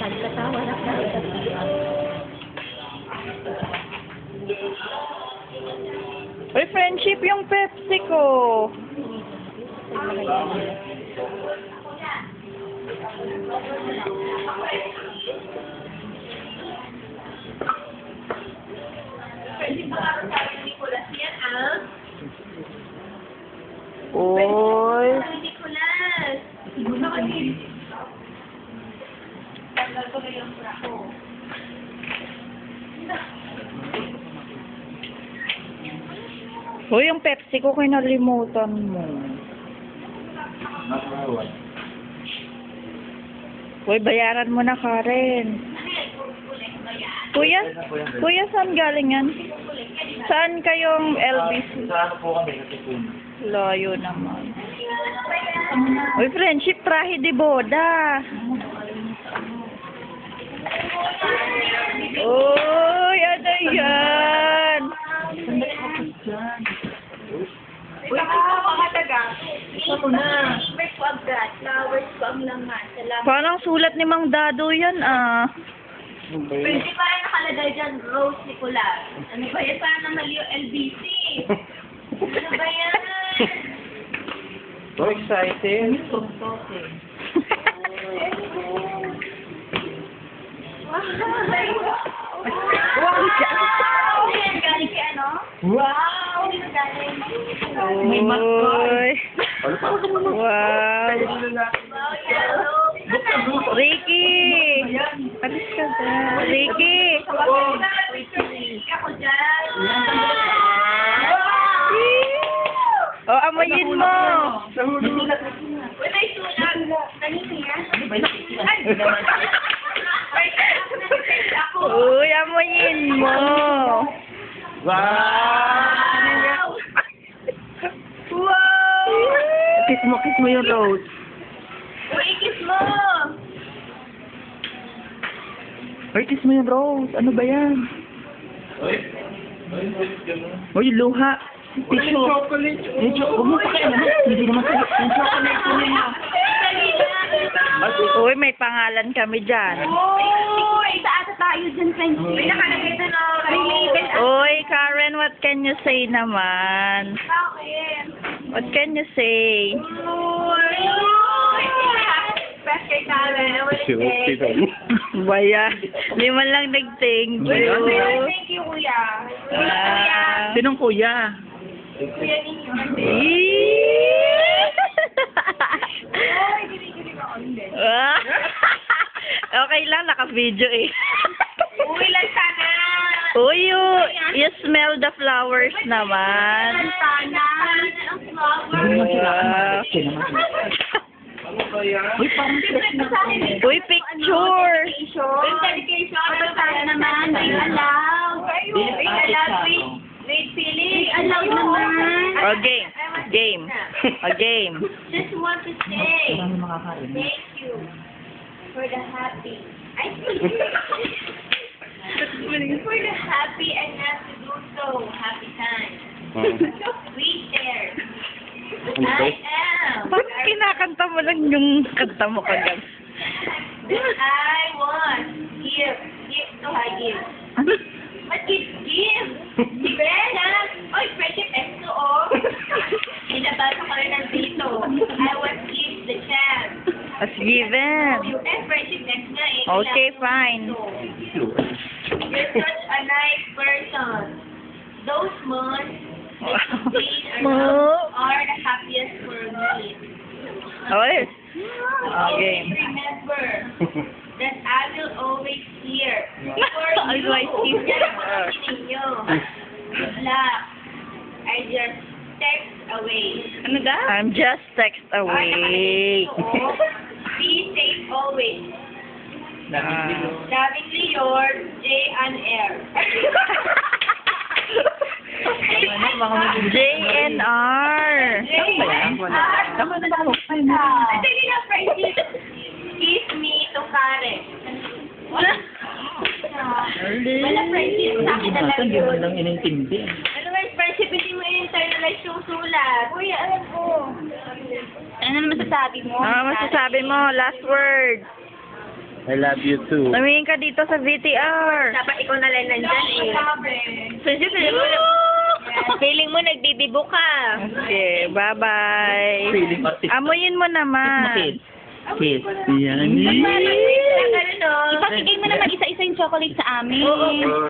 Nagkatawa na ka. Uy, friendship yung Pepsi ko. Uy. Uy, yung Pepsi ko kinalimutan mo. Uy, bayaran mo na, Karen. Kuya, saan galing yan? Saan kayong LBC? Sa ano po kami, Katipunan. Layo naman. Uy, friendship, trahe de boda. Uy, ano yan? Uy, mga taga. Ito na. Flowers ko agad. Flowers ko ang laman. Salamat. Parang sulat ni Mang Dado yan, ah. Pwede pa rin nakalagay dyan, Rose Nicolas. Ano ba yan? Parang mali yung LBC. Ano ba yan? So excited. Wow! Yan, galing kay ano? Wow! Yan, galing. May mascot. Wow. Wow, yellow. Ricky! Alis ka dyan. Ricky! Ako dyan. Oh, amayin mo! Uy, may sulat. Kanina yan? Ay! Ako. Uy, amayin mo! Wow! Wow! Kiss mo yung rose. Uy, kiss mo. Uy, kiss mo yung rose. Ano ba yan? Uy, luha. Tissue. Chocolate. Huwag mo pa kayo, hindi naman kayo. Yung chocolate ko niya. Uy, may pangalan kami dyan. Uy, sa ata tayo dyan, friends. May nakalagay doon, related. Uy, Karen, what can you say naman? Bakit? What can you say? Uy! Best kay Karen. I wanna say. Baya, di man lang nag-thank you. Thank you, kuya. Ah. Sinong kuya? Kuya ninyo. Uy, ginigilig ako hindi. Ah. Okay lang, naka-video eh. Uy, lang sana. Uy, you smell the flowers naman. Sana. Ang flowers. Wow. Uy, parang Uy, picture. Yung dedication. Ano sana naman? May allow. May allow. Wait, Philip. May allow naman. Oh, game. Game. A game. Just want to say thank you for the happy. For the happy and not to do so happy time. We share. I am. Bakit kinakanta mo lang yung kanta mo kagad? I want give to I give. But give. Si Bella. Oy, friendship X2O. Inabasa ko rin ng dito. I want give the chance. As given. Friendship next na eh. Okay, fine. You're such a nice person. Those months that you stayed Mo. around are the happiest for me. Okay. Always remember that I will always hear for I you. like you. Yan ang mga ninyo. Good luck. I just text away. Ano da? I'm just text away. Be safe always. Lovingly yours, J and R. JNR. Tama na ako. Sige na, Frankie. Kiss me to Karen. Wala, Frankie. Sa akin na lang yun. inintindi. Ano ba, friendship, hindi mo internalize yung sulat. Kuya, alam ko. Ano naman masasabi mo? Ano masasabi mo? Last word. I love you too. Tumingin ka dito sa VTR. Dapat ikaw na lang nandyan eh. Friendship, feeling mo nagdidibo ka. Okay, bye-bye. Feeling artist. Amuyin mo naman. Kiss. Kiss. Yan. Ano, no? Ipasigay mo naman isa-isa yung chocolate sa amin.